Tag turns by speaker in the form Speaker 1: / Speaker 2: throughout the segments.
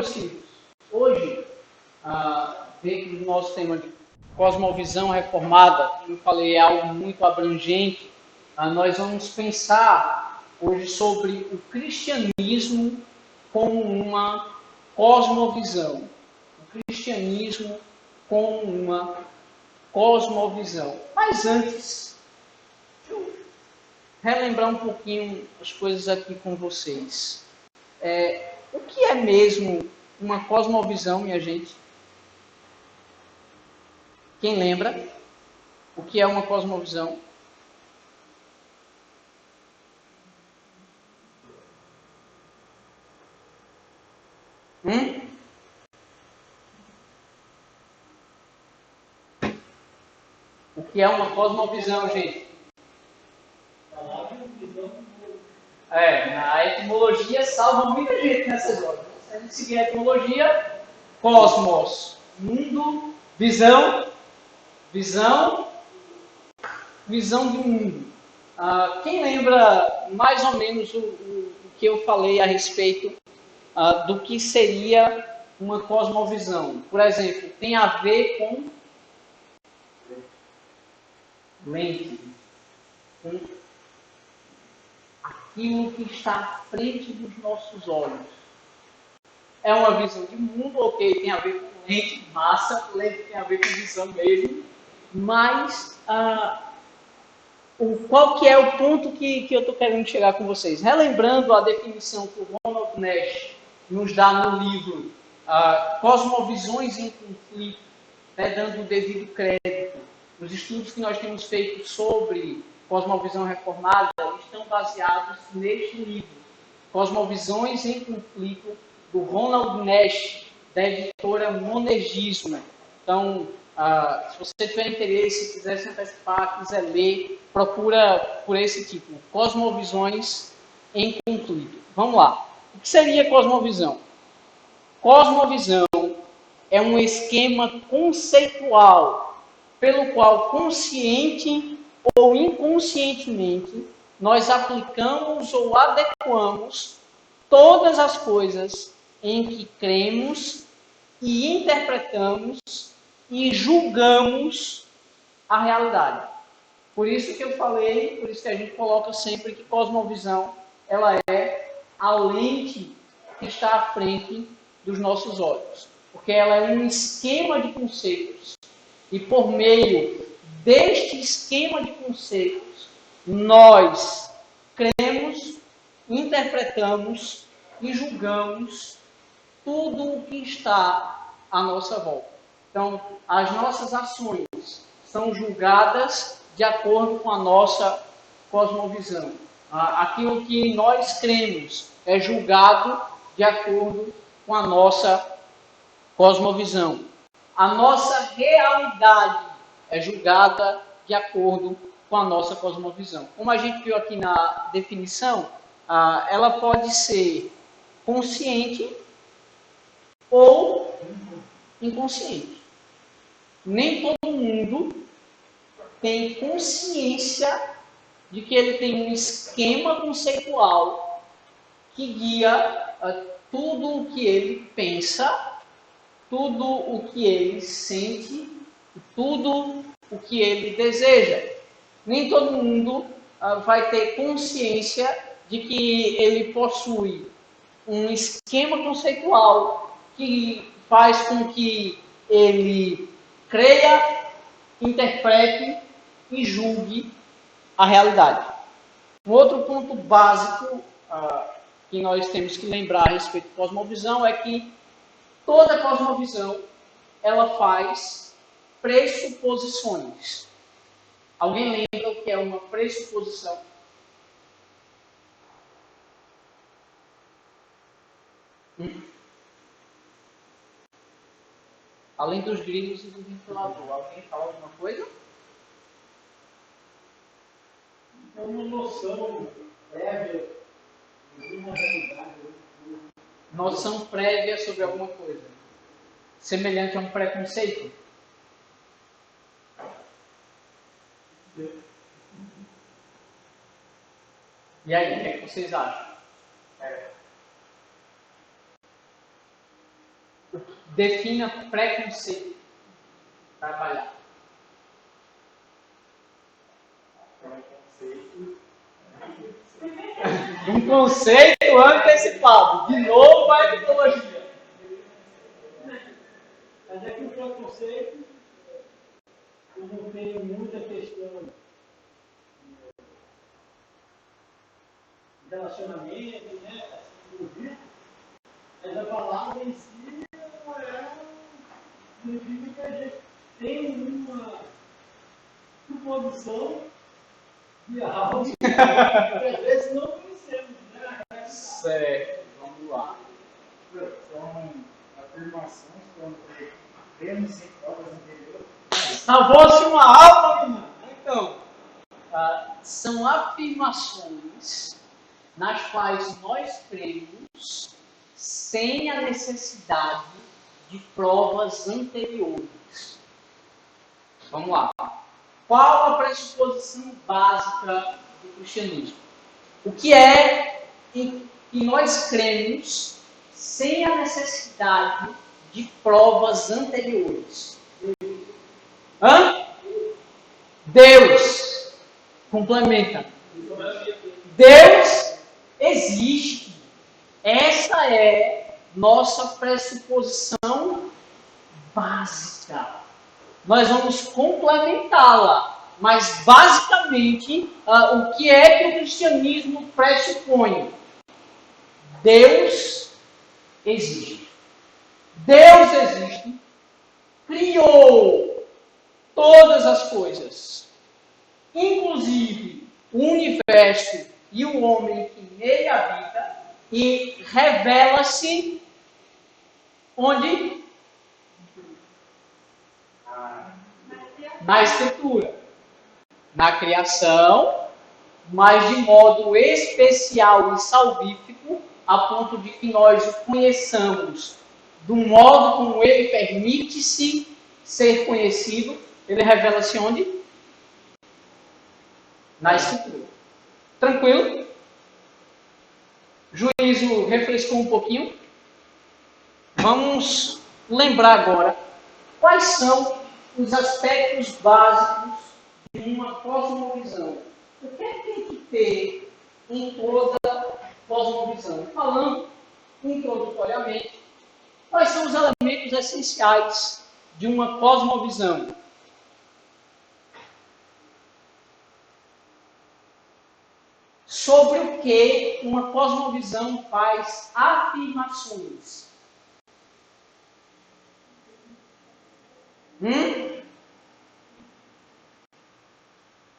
Speaker 1: meus queridos, hoje, dentro do nosso tema de cosmovisão reformada, como eu falei, é algo muito abrangente, nós vamos pensar hoje sobre o cristianismo como uma cosmovisão. O cristianismo como uma cosmovisão. Mas antes, deixa eu relembrar um pouquinho as coisas aqui com vocês. O que é mesmo uma cosmovisão, minha gente? Quem lembra? O que é uma cosmovisão? O que é uma cosmovisão, gente? A etimologia salva muita gente nessas horas. Se a gente seguir a etimologia, cosmos, mundo, visão do mundo. Quem lembra mais ou menos o que eu falei a respeito do que seria uma cosmovisão? Por exemplo, tem a ver com lente, com aquilo que está à frente dos nossos olhos. É uma visão de mundo, ok, tem a ver com lente, massa, lente tem a ver com visão mesmo, mas qual que é o ponto que eu estou querendo chegar com vocês? Relembrando a definição que o Ronald Nash nos dá no livro Cosmovisões em Conflito, dando o devido crédito. Os estudos que nós temos feito sobre cosmovisão reformada estão baseados neste livro, Cosmovisões em Conflito, do Ronald Nash, da editora Monergismo. Então, se você tiver interesse, quiser se antecipar, quiser ler, procura por esse título, Cosmovisões em Conflito. Vamos lá. O que seria cosmovisão? Cosmovisão é um esquema conceitual pelo qual, consciente ou inconscientemente, nós aplicamos ou adequamos todas as coisas em que cremos e interpretamos e julgamos a realidade. Por isso que eu falei, por isso que a gente coloca sempre que cosmovisão, ela é a lente que está à frente dos nossos olhos. Porque ela é um esquema de conceitos. E por meio deste esquema de conceitos, nós cremos, interpretamos e julgamos tudo o que está à nossa volta. Então, as nossas ações são julgadas de acordo com a nossa cosmovisão. Aquilo que nós cremos é julgado de acordo com a nossa cosmovisão. A nossa realidade é julgada de acordo com a nossa cosmovisão. Como a gente viu aqui na definição, ela pode ser consciente ou inconsciente. Nem todo mundo tem consciência de que ele tem um esquema conceitual que guia tudo o que ele pensa, tudo o que ele sente, tudo o que ele deseja. Nem todo mundo vai ter consciência de que ele possui um esquema conceitual que faz com que ele creia, interprete e julgue a realidade. Um outro ponto básico que nós temos que lembrar a respeito de cosmovisão é que toda cosmovisão ela faz pressuposições. Alguém lembra o que é uma pressuposição? Além dos grilos e do ventilador, alguém fala alguma coisa?
Speaker 2: É uma noção prévia de uma realidade.
Speaker 1: Noção prévia sobre alguma coisa. Semelhante a um preconceito. E aí, o que é que vocês acham? Defina preconceito. Trabalhar. Um conceito antecipado. De novo a mitologia.
Speaker 2: Mas é que o preconceito, eu não tenho muita questão de relacionamento, né? Assim, mas a palavra em si não é. Significa que a gente tem uma suposição de algo que às vezes não conhecemos, né?
Speaker 1: Certo, vamos lá.
Speaker 2: São afirmações quando vemos em provas anteriores.
Speaker 1: Salvou-se uma alma, menina. Então, são afirmações nas quais nós cremos sem a necessidade de provas anteriores. Vamos lá. Qual a pressuposição básica do cristianismo? O que é que nós cremos sem a necessidade de provas anteriores? Deus. Complementa. Deus existe. Essa é nossa pressuposição básica. Nós vamos complementá-la. Mas, basicamente, o que é que o cristianismo pressupõe? Deus existe. Deus existe. Criou todas as coisas, inclusive o universo e o homem que nele habita, e revela-se onde? Na Escritura. Na criação, mas de modo especial e salvífico, a ponto de que nós o conheçamos do modo como ele permite-se ser conhecido. Ele revela-se onde? Na Escritura. Tranquilo? Juízo refrescou um pouquinho? Vamos lembrar agora quais são os aspectos básicos de uma cosmovisão. O que é que tem que ter em toda cosmovisão? Falando introdutoriamente, quais são os elementos essenciais de uma cosmovisão? Sobre o que uma cosmovisão faz afirmações.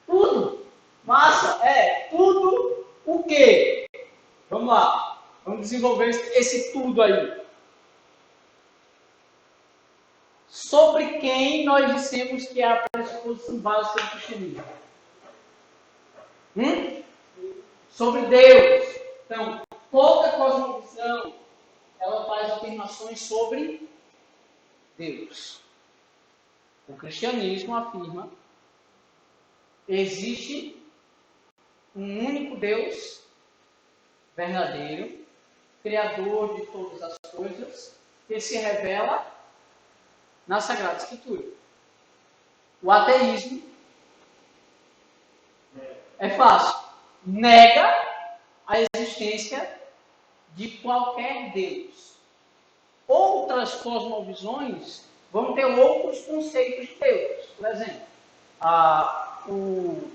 Speaker 1: Tudo. Massa. Tudo o quê? Vamos lá. Vamos desenvolver esse tudo aí. Sobre quem nós dissemos que é a pressuposição básica do cristianismo? Sobre Deus. Então, toda cosmovisão, ela faz afirmações sobre Deus. O cristianismo afirma: existe um único Deus verdadeiro, criador de todas as coisas, que se revela na Sagrada Escritura. O ateísmo é fácil. Nega a existência de qualquer Deus. Outras cosmovisões vão ter outros conceitos de Deus. Por exemplo, o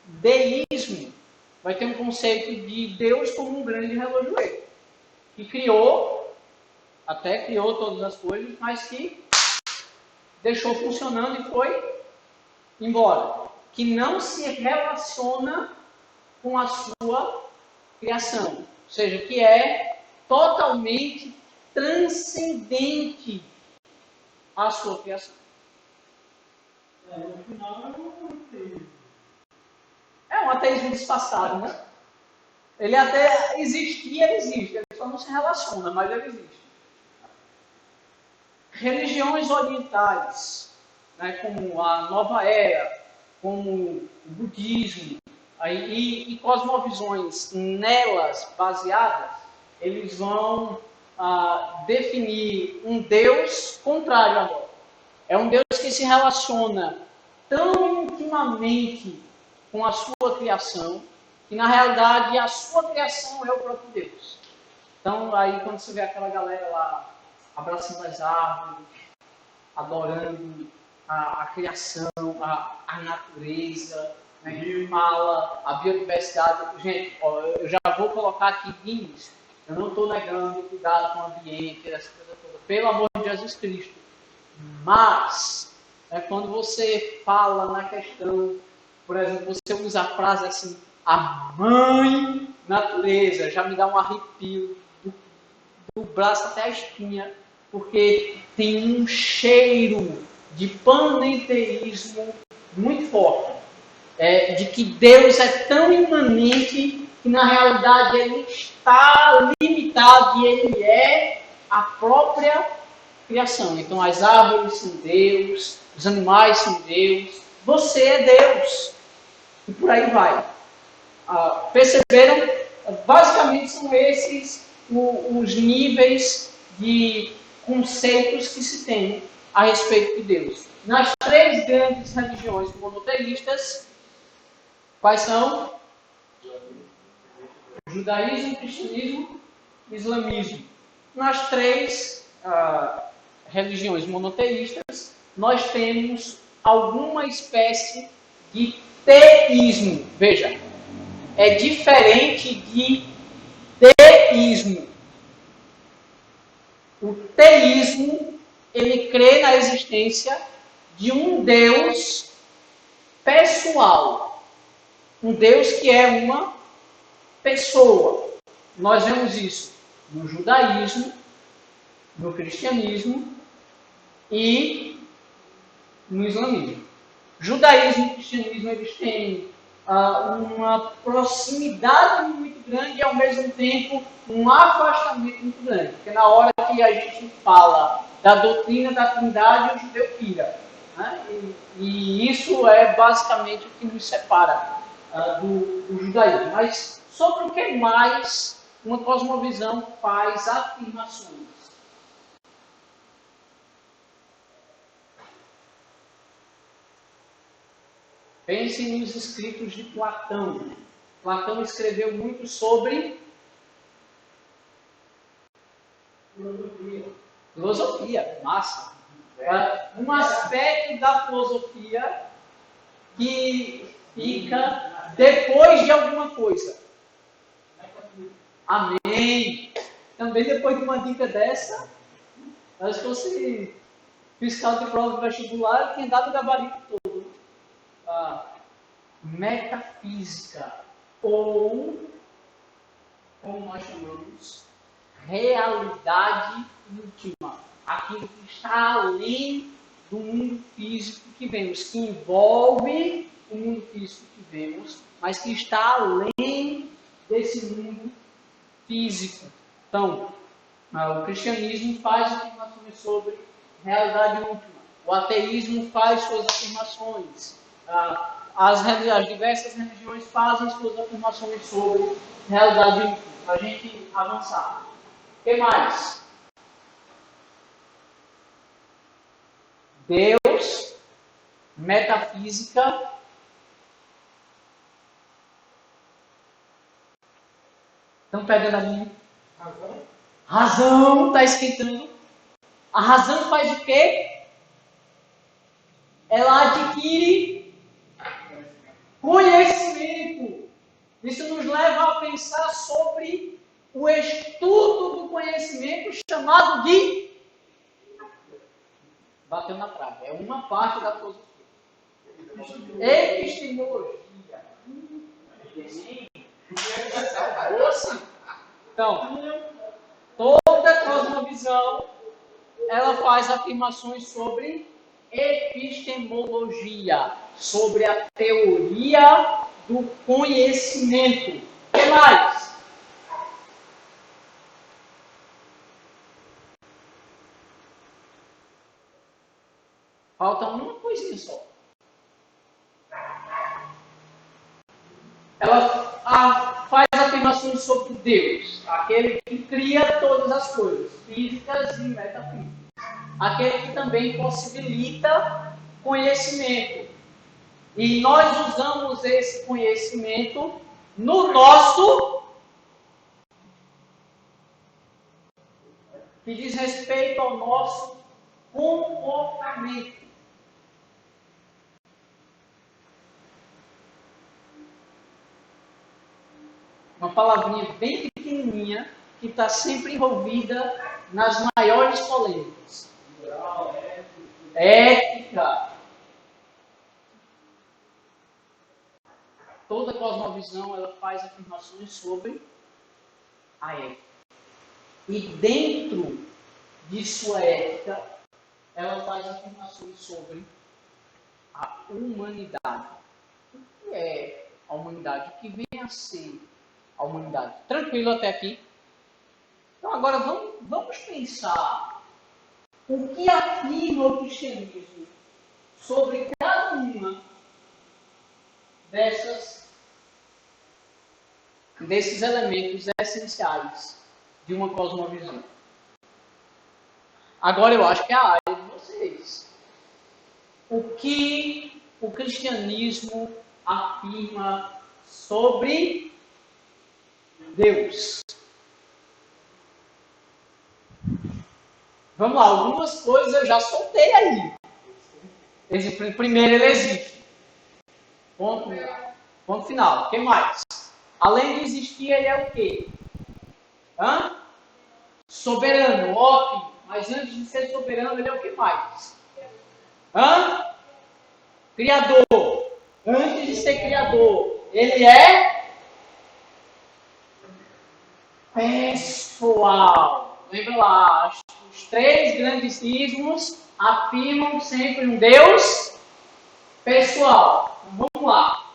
Speaker 1: deísmo vai ter um conceito de Deus como um grande relojoeiro, que criou todas as coisas, mas que deixou funcionando e foi embora. Que não se relaciona com a sua criação. Ou seja, que é totalmente transcendente à sua criação.
Speaker 2: No final é um ateísmo.
Speaker 1: É um ateísmo disfarçado, né? Ele até existia, ele existe. Ele só não se relaciona, mas ele existe. Religiões orientais, né, como a Nova Era, como o budismo, e cosmovisões nelas baseadas, eles vão definir um Deus contrário a nós. É um Deus que se relaciona tão intimamente com a sua criação, que na realidade a sua criação é o próprio Deus. Então, aí quando você vê aquela galera lá abraçando as árvores, adorando a criação, a natureza, né, que fala a biodiversidade. Gente, ó, eu já vou colocar aqui de início. Eu não estou negando o cuidado com o ambiente, essa coisa toda, pelo amor de Jesus Cristo. Mas, quando você fala na questão, por exemplo, você usa a frase assim, a mãe natureza, já me dá um arrepio do braço até a espinha, porque tem um cheiro de panenteísmo muito forte. De que Deus é tão imanente que na realidade ele está limitado e ele é a própria criação. Então as árvores são Deus, os animais são Deus, você é Deus. E por aí vai. Perceberam? Basicamente são esses os níveis de conceitos que se tem a respeito de Deus. Nas três grandes religiões monoteístas, quais são? Judaísmo, cristianismo e islamismo. Nas três religiões monoteístas, nós temos alguma espécie de teísmo. Veja, é diferente de deísmo. O teísmo, ele crê na existência de um Deus pessoal. Um Deus que é uma pessoa. Nós vemos isso no judaísmo, no cristianismo e no islamismo. Judaísmo e cristianismo, eles têm uma proximidade muito grande e ao mesmo tempo um afastamento muito grande. Porque na hora que a gente fala da doutrina da Trindade, o judeu pira. Né? E isso é basicamente o que nos separa do judaísmo. Mas sobre o que mais uma cosmovisão faz afirmações? Pense nos escritos de Platão. Platão escreveu muito sobre filosofia. Massa. Um aspecto da filosofia que fica depois de alguma coisa. Amém. Também depois de uma dica dessa, se fosse fiscal de prova do vestibular, tinha dado o gabarito todo. Metafísica, ou, como nós chamamos, realidade última. Aquilo que está além do mundo físico que vemos, que envolve o mundo físico que vemos, mas que está além desse mundo físico. Então, o cristianismo faz afirmações sobre realidade última. O ateísmo faz suas afirmações. As diversas religiões fazem suas afirmações sobre realidade última. Para a gente avançar. O que mais? Deus, metafísica. Estão pegando a mim? Razão está esquentando. A razão faz o quê? Ela adquire conhecimento. Isso nos leva a pensar sobre o estudo do conhecimento chamado de... Bateu na trave. É uma parte da filosofia. Epistemologia. Então, toda cosmovisão, ela faz afirmações sobre epistemologia, sobre a teoria do conhecimento. O que mais? Falta uma coisinha só. Ela faz afirmações afirmações sobre Deus, aquele que cria todas as coisas, físicas e metafísicas. Aquele que também possibilita conhecimento. E nós usamos esse conhecimento no nosso, que diz respeito ao nosso comportamento. Uma palavrinha bem pequenininha que está sempre envolvida nas maiores polêmicas. Ética. Toda cosmovisão ela faz afirmações sobre a ética. E dentro de sua ética, ela faz afirmações sobre a humanidade. O que é a humanidade? O que vem a ser a humanidade? Tranquilo até aqui? Então agora vamos pensar o que afirma o cristianismo sobre cada uma desses elementos essenciais de uma cosmovisão. Agora eu acho que é a área de vocês. O que o cristianismo afirma sobre Deus? Vamos lá, algumas coisas eu já soltei aí. Primeiro, ele existe. Ponto final. O que mais? Além de existir, ele é o quê? Soberano, ótimo. Mas antes de ser soberano, ele é o que mais? Criador. Antes de ser criador, ele é pessoal. Lembra lá, os três grandes ismos afirmam sempre um Deus pessoal. Então, vamos lá.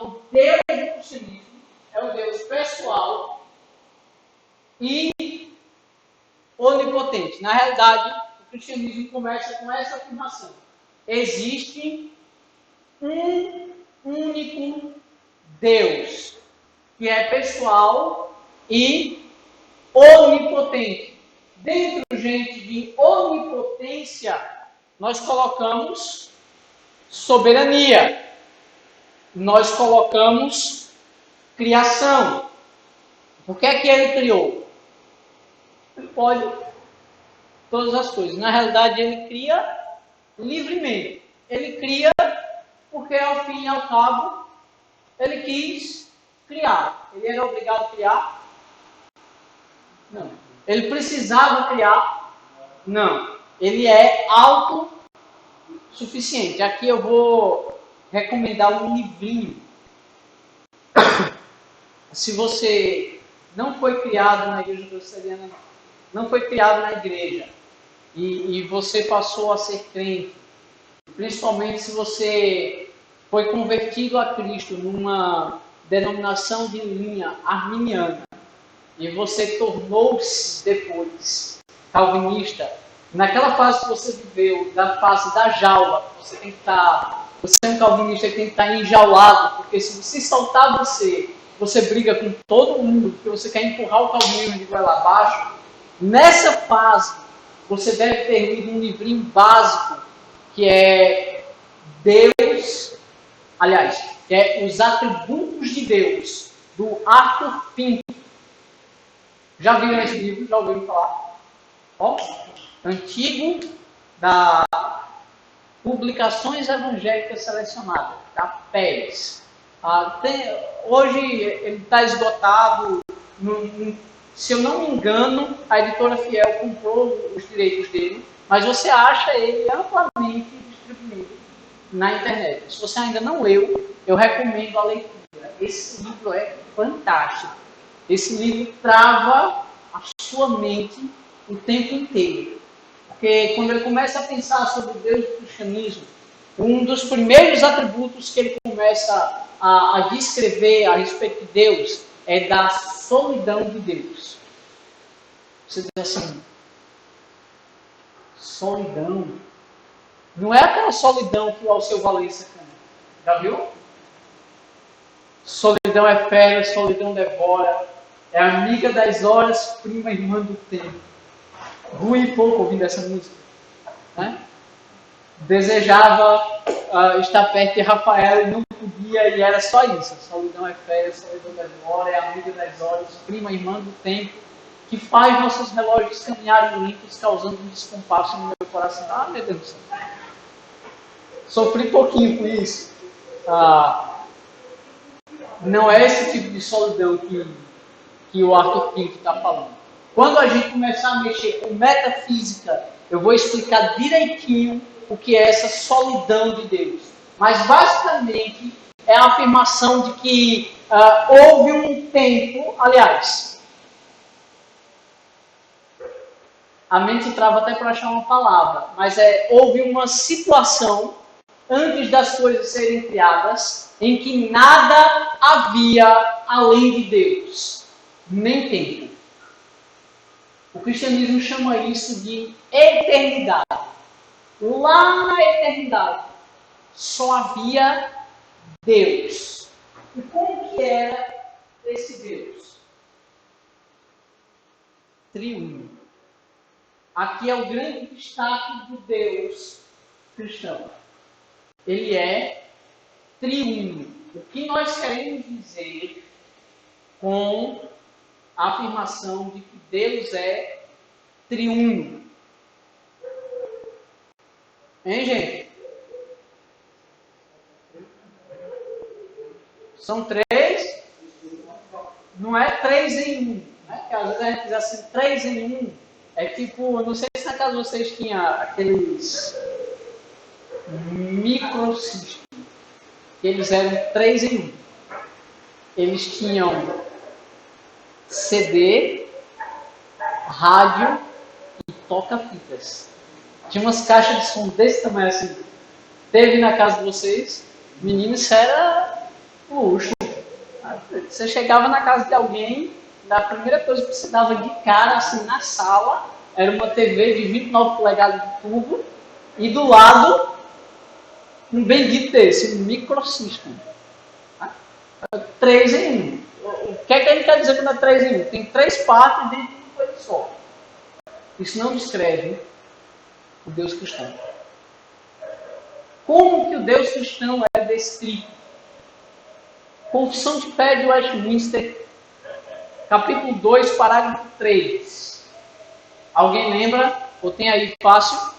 Speaker 1: O Deus do cristianismo é o Deus pessoal e onipotente. Na realidade, o cristianismo começa com essa afirmação. Existe um único Deus, que é pessoal e onipotente. Dentro, gente, de onipotência, nós colocamos soberania. Nós colocamos criação. O que é que ele criou? Ele pode todas as coisas. Na realidade, ele cria livremente. Ele cria porque, ao fim e ao cabo, ele quis criar. Ele era obrigado a criar? Não. Ele precisava criar? Não. Ele é autossuficiente. Aqui eu vou recomendar um livrinho. Se você não foi criado na igreja presbiteriana, não foi criado na igreja, e você passou a ser crente, principalmente se você foi convertido a Cristo numa denominação de linha arminiana, e você tornou-se depois calvinista, naquela fase que você viveu, da fase da jaula, você é um calvinista que tem que estar enjaulado, porque se você soltar você briga com todo mundo, porque você quer empurrar o calvinismo de goela abaixo. Nessa fase, você deve ter lido um livrinho básico, que é Deus, que é Os Atributos de Deus, do Arthur Pink. Já viram esse livro? Já ouviram falar? Antigo, da Publicações Evangélicas Selecionadas, da PES. Hoje ele está esgotado. Se eu não me engano, a editora Fiel comprou os direitos dele, mas você acha ele amplamente distribuído na internet. Se você ainda não leu, eu recomendo a leitura. Esse livro é fantástico. Esse livro trava a sua mente o tempo inteiro. Porque quando ele começa a pensar sobre Deus e o cristianismo, um dos primeiros atributos que ele começa a descrever a respeito de Deus é da solidão de Deus. Você diz assim, solidão. Não é aquela solidão que o Alceu Valença canta. Já viu? Solidão é fera, solidão devora. é amiga das horas, prima irmã do tempo. Ruim pouco ouvindo essa música. Né? Desejava estar perto de Rafael e não podia, e era só isso. Solidão é férias, solidão das horas, é amiga das horas, prima irmã do tempo, que faz nossos relógios caminharem lentos, causando um descompasso no meu coração. Ah, meu Deus do céu. Sofri pouquinho com isso. Não é esse tipo de solidão que o Arthur Pinto está falando. Quando a gente começar a mexer com metafísica, eu vou explicar direitinho o que é essa solidão de Deus. Mas, basicamente, é a afirmação de que houve um tempo, aliás, a mente trava até para achar uma palavra, mas houve uma situação antes das coisas serem criadas, em que nada havia além de Deus, nem tempo. O cristianismo chama isso de eternidade. Lá na eternidade, só havia Deus. E como que era esse Deus? Triuno. Aqui é o grande destaque do Deus cristão. Ele é triuno. O que nós queremos dizer com a afirmação de que Deus é triuno? Hein, gente? São três, não é 3 em 1. Né? Porque às vezes a gente diz assim, 3 em 1. É tipo, não sei se na casa de vocês tinha aqueles microsistemas. Eles eram 3 em 1. Eles tinham CD, rádio e toca-fitas. Tinha umas caixas de som desse tamanho assim. Teve na casa de vocês, menino, isso era luxo. Você chegava na casa de alguém, a primeira coisa que você dava de cara, assim, na sala, era uma TV de 29 polegadas de tubo, e do lado, um bendito desse, um microsystem. 3 em 1. O que é que a gente quer dizer quando é 3 em 1? Tem 3 partes dentro de uma coisa só. Isso não descreve o Deus cristão. Como que o Deus cristão é descrito? Confissão de Fé de Westminster, capítulo 2, parágrafo 3. Alguém lembra? Ou tem aí fácil?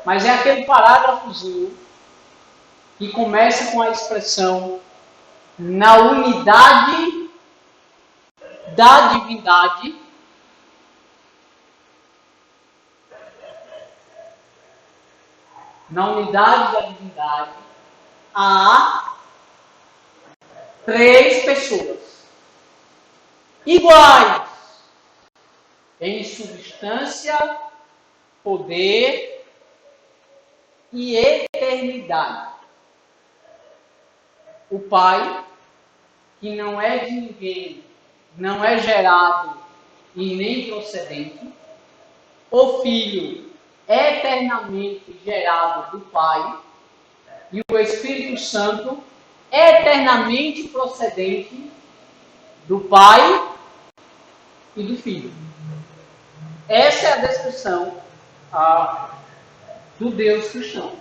Speaker 1: Mas é aquele parágrafozinho que começa com a expressão na unidade da divindade, na unidade da divindade, há 3 pessoas iguais em substância, poder e eternidade. O Pai, que não é de ninguém, não é gerado e nem procedente. O Filho, eternamente gerado do Pai. E o Espírito Santo, eternamente procedente do Pai e do Filho. Essa é a descrição do Deus cristão.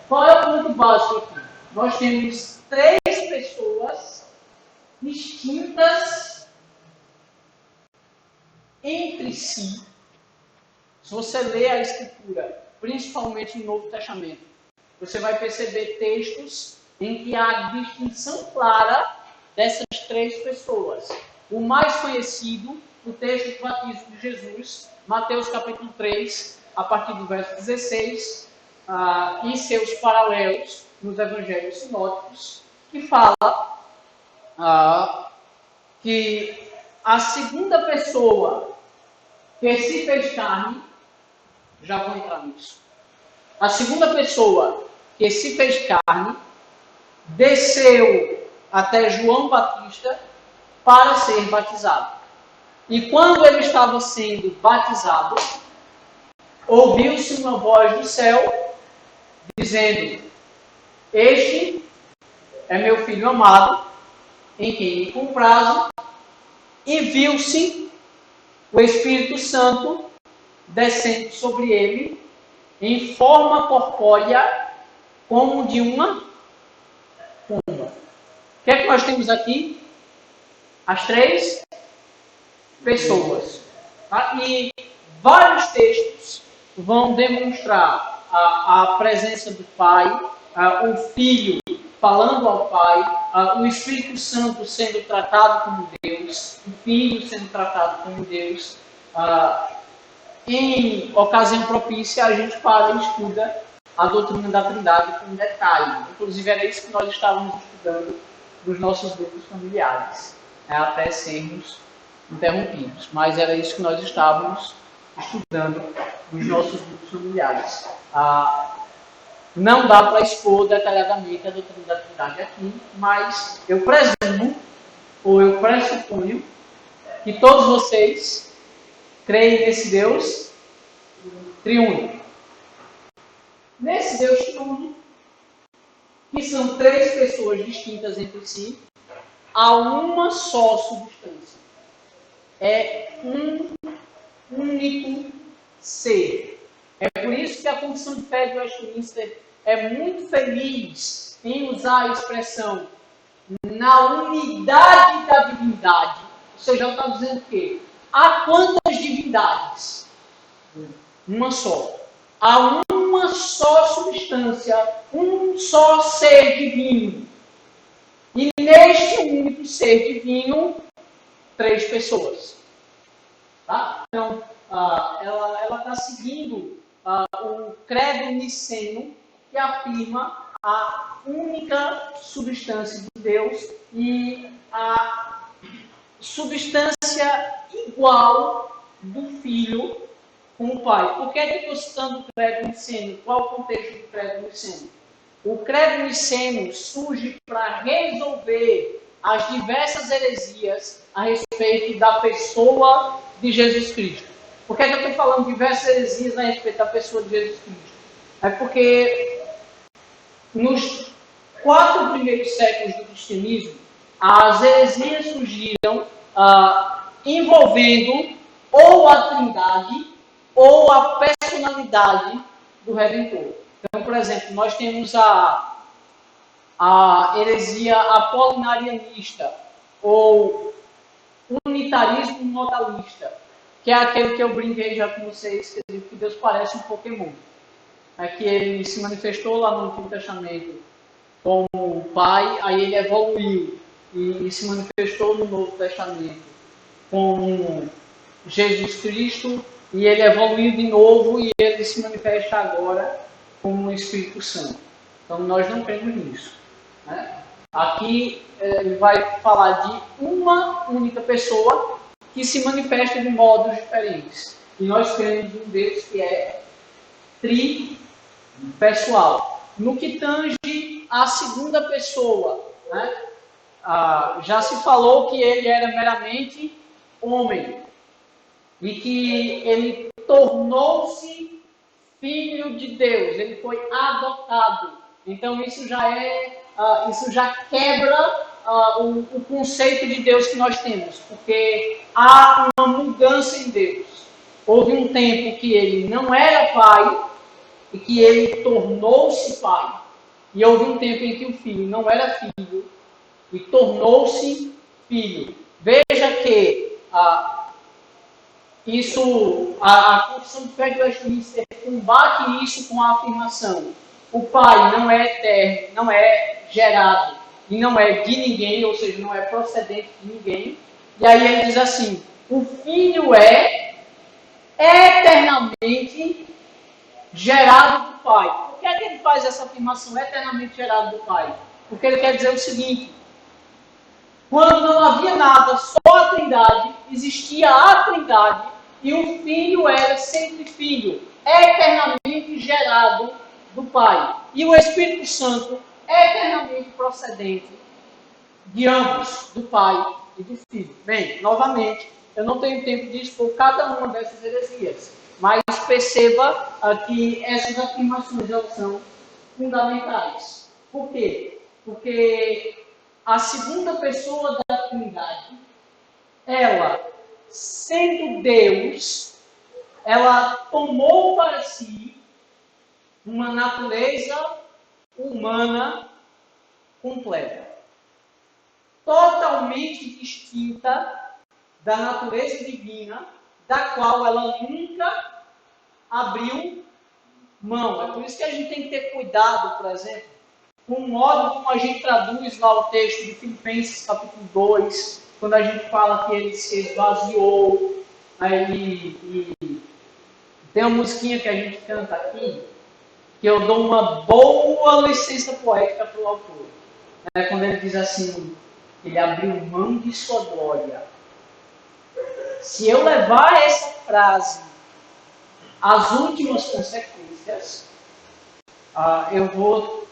Speaker 1: Qual é o ponto básico aqui? Nós temos 3 pessoas distintas entre si. Se você ler a Escritura, principalmente no Novo Testamento, você vai perceber textos em que há distinção clara dessas 3 pessoas. O mais conhecido, o texto do batismo de Jesus, Mateus capítulo 3, a partir do verso 16, e seus paralelos nos evangelhos sinóticos, que fala que a segunda pessoa que se fez carne, já vou entrar nisso, a segunda pessoa que se fez carne, desceu até João Batista para ser batizado. E quando ele estava sendo batizado, ouviu-se uma voz do céu, dizendo: Este é meu filho amado, em quem me comprazo, e viu-se o Espírito Santo descendo sobre ele em forma corpórea como de uma pomba. O que é que nós temos aqui? As três pessoas. Tá? E vários textos vão demonstrar a presença do Pai, o Filho falando ao Pai, o Espírito Santo sendo tratado como Deus, o Filho sendo tratado como Deus. Em ocasião propícia, a gente para e estuda a doutrina da Trindade com detalhe. Inclusive, era isso que nós estávamos estudando nos nossos grupos familiares, até sermos interrompidos. Mas era isso que nós estávamos estudando nos nossos grupos familiares. Não dá para expor detalhadamente a doutrina da Trindade aqui, mas eu presumo, ou eu pressuponho, que todos vocês creem nesse Deus triúnico. Nesse Deus triúnico, que são três pessoas distintas entre si, há uma só substância. É um único ser. É por isso que a Confissão de Fé de Westminster é muito feliz em usar a expressão na unidade da divindade. Ou seja, ela está dizendo o quê? Há quantas divindades? Uma só. Há uma só substância, um só ser divino. E neste único ser divino, três pessoas. Tá? Então, ela está seguindo o credo niceno, que afirma a única substância de Deus e a substância igual do Filho com o Pai. Por que eu estou citando o credo niceno? Qual o contexto do credo niceno? O credo niceno surge para resolver as diversas heresias a respeito da pessoa de Jesus Cristo. Por que eu estou falando diversas heresias a respeito da pessoa de Jesus Cristo? É porque nos 4 primeiros séculos do cristianismo, as heresias surgiram envolvendo ou a Trindade ou a personalidade do Redentor. Então, por exemplo, nós temos a heresia apolinarianista ou unitarismo modalista, que é aquele que eu brinquei já com vocês, que Deus parece um Pokémon. É que ele se manifestou lá no Antigo Testamento como o Pai, aí ele evoluiu e se manifestou no Novo Testamento como Jesus Cristo, e ele evoluiu de novo e ele se manifesta agora como o Espírito Santo. Então nós não temos nisso. Né? Aqui ele vai falar de uma única pessoa que se manifesta de modos diferentes. E nós cremos um Deus que é tripessoal. No que tange a segunda pessoa, né? Já se falou que ele era meramente homem e que ele tornou-se filho de Deus, ele foi adotado. Então isso já quebra o conceito de Deus que nós temos, porque há uma mudança em Deus. Houve um tempo que ele não era pai e que ele tornou-se pai. E houve um tempo em que o filho não era filho e tornou-se filho. Veja que a Confissão de Fé de Westminster combate isso com a afirmação: o Pai não é eterno, não é gerado e não é de ninguém, ou seja, não é procedente de ninguém. E aí ele diz assim: o Filho é eternamente gerado do Pai. Por que é que ele faz essa afirmação, eternamente gerado do Pai? Porque ele quer dizer o seguinte: quando não havia nada, só a Trindade, existia a Trindade, e o Filho era sempre Filho, eternamente gerado do Pai. E o Espírito Santo, eternamente procedente de ambos, do Pai e do Filho. Bem, novamente, eu não tenho tempo de expor cada uma dessas heresias, mas perceba que essas afirmações elas são fundamentais. Por quê? Porque a segunda pessoa da Trindade ela, sendo Deus, ela tomou para si uma natureza humana completa, totalmente distinta da natureza divina, da qual ela nunca abriu mão. É por isso que a gente tem que ter cuidado, por exemplo, com o modo como a gente traduz lá o texto de Filipenses capítulo 2, quando a gente fala que ele se esvaziou. Aí, tem uma musiquinha que a gente canta aqui, que eu dou uma boa licença poética para o autor. Quando ele diz assim, ele abriu mão de sua glória. Se eu levar essa frase às últimas consequências, eu vou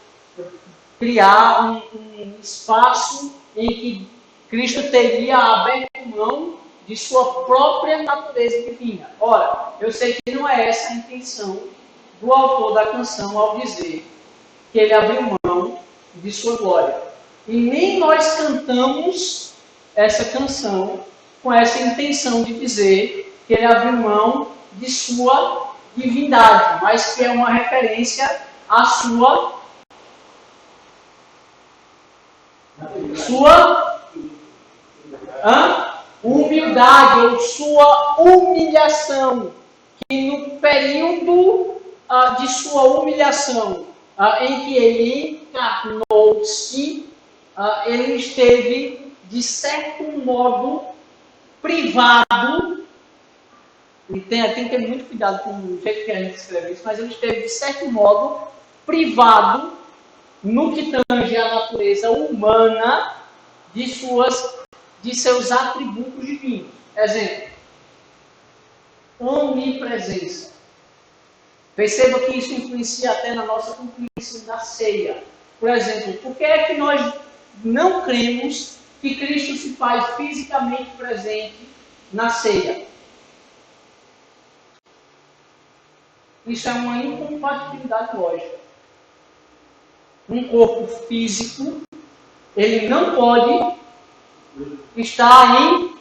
Speaker 1: criar um espaço em que Cristo teria aberto mão de sua própria natureza divina. Ora, eu sei que não é essa a intenção do autor da canção ao dizer que ele abriu mão de sua glória. E nem nós cantamos essa canção com essa intenção de dizer que ele abriu mão de sua divindade, mas que é uma referência à sua humildade ou sua humilhação, que no período de sua humilhação, em que ele encarnou-se, ele esteve, de certo modo, privado, e tem que ter muito cuidado com o jeito que a gente escreve isso, mas ele esteve, de certo modo, privado no que tange a natureza humana de seus atributos divinos. Exemplo, onipresença. Perceba que isso influencia até na nossa compreensão da ceia. Por exemplo, por que é que nós não cremos que Cristo se faz fisicamente presente na ceia? Isso é uma incompatibilidade lógica. Um corpo físico, ele não pode estar em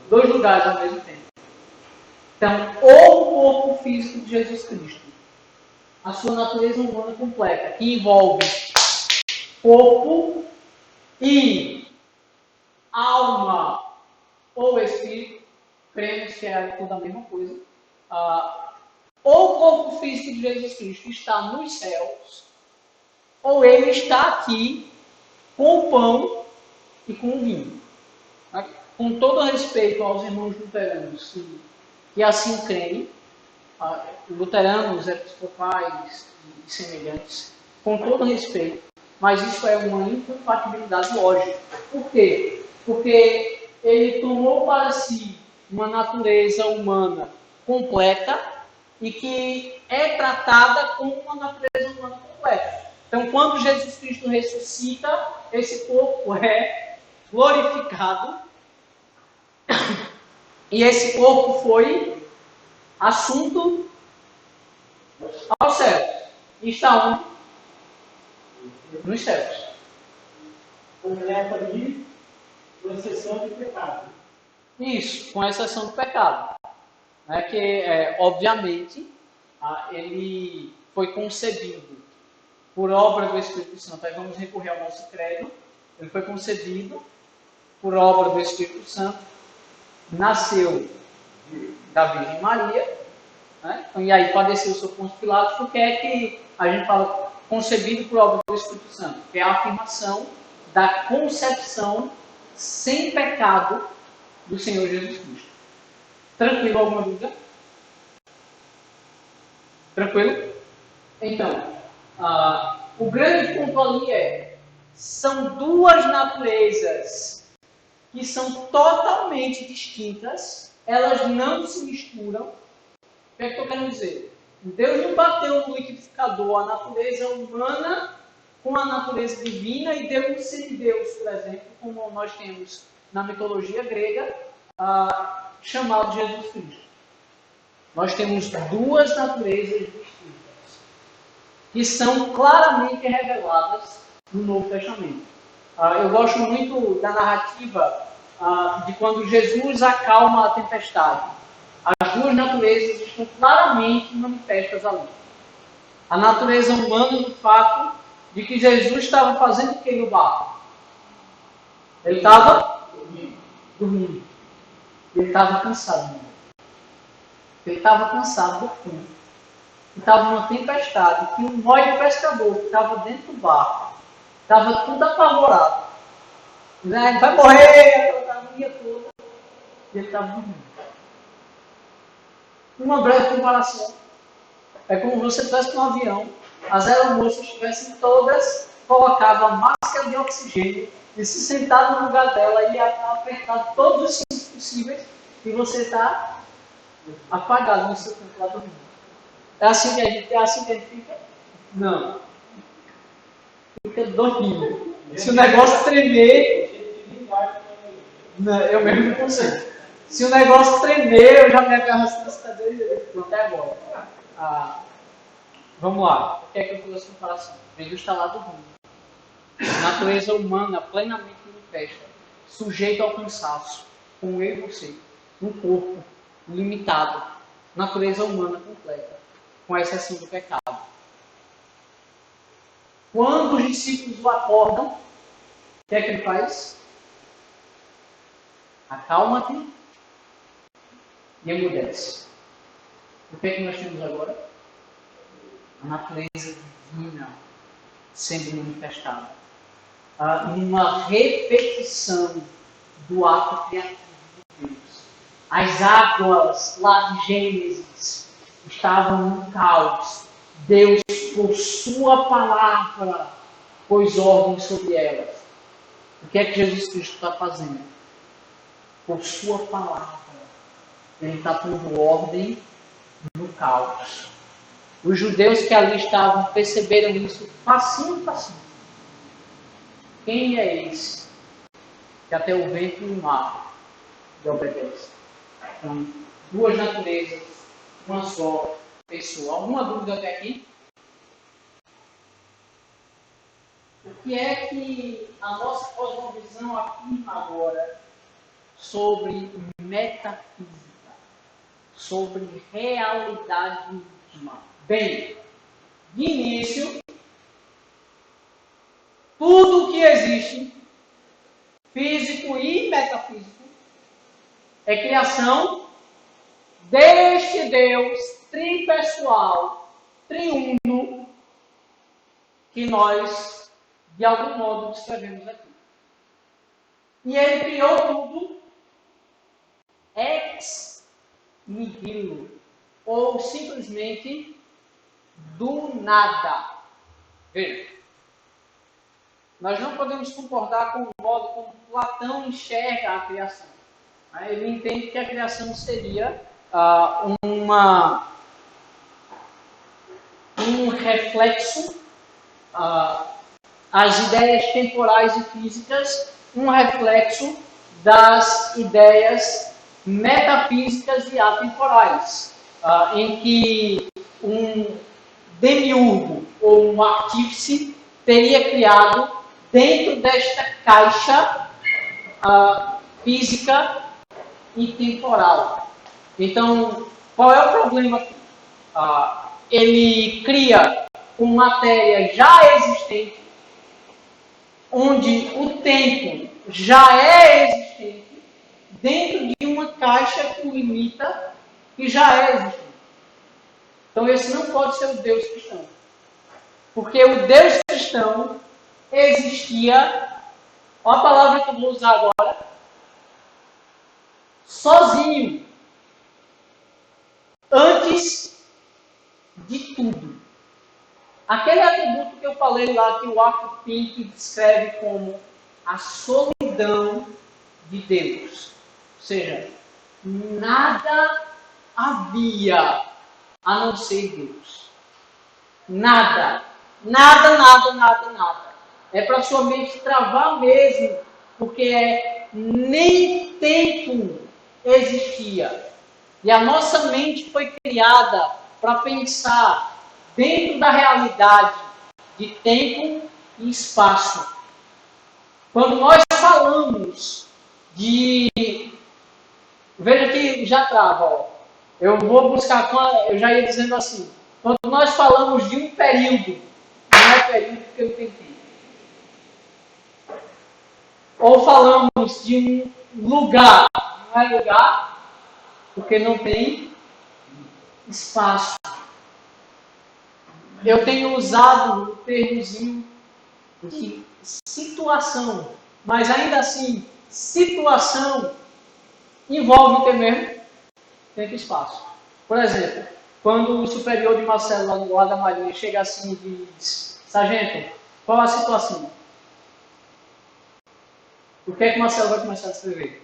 Speaker 1: dois lugares ao mesmo tempo. Então, ou o corpo físico de Jesus Cristo, a sua natureza humana completa, que envolve corpo e alma ou espírito, cremos que é tudo a mesma coisa, ou o corpo físico de Jesus Cristo está nos céus, ou ele está aqui com o pão e com o vinho. Com todo respeito aos irmãos luteranos que assim creem, luteranos, episcopais e semelhantes, com todo respeito, mas isso é uma incompatibilidade lógica. Por quê? Porque ele tomou para si uma natureza humana completa e que é tratada como uma natureza humana completa. Então, quando Jesus Cristo ressuscita, esse corpo é glorificado e esse corpo foi assunto aos céus. E está onde? Nos céus.
Speaker 2: Com exceção de pecado.
Speaker 1: Isso, com exceção do pecado. Que, obviamente, ele foi concebido por obra do Espírito Santo. Aí vamos recorrer ao nosso credo. Ele foi concebido por obra do Espírito Santo, nasceu da Virgem Maria, e aí padeceu o seu Pôncio Pilatos. Porque é que a gente fala concebido por obra do Espírito Santo? Que é a afirmação da concepção sem pecado do Senhor Jesus Cristo. Tranquilo? Alguma dúvida? Tranquilo? Então, o grande ponto ali são duas naturezas que são totalmente distintas, elas não se misturam. O que é que eu estou querendo dizer? Deus não bateu no liquidificador a natureza humana com a natureza divina e deu um semideus, por exemplo, como nós temos na mitologia grega, chamado Jesus Cristo. Nós temos duas naturezas distintas, que são claramente reveladas no Novo Testamento. Eu gosto muito da narrativa de quando Jesus acalma a tempestade. As duas naturezas estão claramente manifestas ali. A natureza humana no fato de que Jesus estava fazendo o que no barco? Ele estava dormindo. Ele estava cansado. Ele estava cansado do fim. Estava numa tempestade que um nó de pescador que estava dentro do barco estava tudo apavorado. Ele vai morrer, aquela agonia toda. E ele estava dormindo. Uma breve comparação. É como você estivesse num avião, as aeromoças tivessem todas colocado a máscara de oxigênio e se sentado no lugar dela e apertado todos os cintos possíveis e você está apagado no seu canto lá dormindo. É assim que a gente fica? Não. Fica dormindo. Se o negócio tremer, não, eu mesmo não consigo. Se o negócio tremer, eu já me agarro assim nas cadeiras e até agora. Vamos lá. O que é que eu fiz essa comparação? Jesus está lá dormindo. Natureza humana plenamente manifesta, sujeito ao cansaço, como eu e você. Um corpo limitado. Natureza humana completa, com exceção do pecado. Quando os discípulos o acordam, o que é que ele faz? Acalma-te e emudece. O que é que nós temos agora? A natureza divina sendo manifestada. Uma repetição do ato criativo de Deus. As águas lá de Gênesis estavam no caos. Deus, por sua palavra, pôs ordem sobre elas. O que é que Jesus Cristo está fazendo? Por sua palavra, ele está pondo ordem no caos. Os judeus que ali estavam perceberam isso facinho. Quem é esse que até o vento e o mar lhe obedecem? Então, duas naturezas, uma só pessoa. Alguma dúvida até aqui? O que é que a nossa cosmovisão afirma agora sobre metafísica, sobre realidade última? Bem, de início, tudo o que existe, físico e metafísico, é criação deste Deus tripessoal, triuno, que nós, de algum modo, descrevemos aqui. E ele criou tudo ex nihilo, ou simplesmente do nada. Veja, nós não podemos concordar com o modo como Platão enxerga a criação. Ele entende que a criação seria um reflexo, as ideias temporais e físicas, um reflexo das ideias metafísicas e atemporais, em que um demiurgo ou um artífice teria criado dentro desta caixa física e temporal. Então, qual é o problema aqui? Ele cria uma matéria já existente, onde o tempo já é existente, dentro de uma caixa que o limita, que já é existente. Então, esse não pode ser o Deus cristão. Porque o Deus cristão existia, olha a palavra que eu vou usar agora, sozinho, antes de tudo. Aquele atributo que eu falei lá, que o Arthur Pink descreve como a solidão de Deus. Ou seja, nada havia a não ser Deus. Nada. É para sua mente travar mesmo, porque nem tempo existia. E a nossa mente foi criada para pensar dentro da realidade de tempo e espaço. Quando nós falamos Veja que já trava, ó. Eu vou buscar, eu já ia dizendo assim, quando nós falamos de um período, não é período porque não tem tempo. Ou falamos de um lugar, não é lugar porque não tem espaço. Eu tenho usado o termozinho de situação, mas ainda assim, situação envolve ter mesmo tempo e espaço. Por exemplo, quando o superior de Marcelo, lá da Marinha, chega assim e diz: Sargento, qual a situação? O que é que Marcelo vai começar a descrever?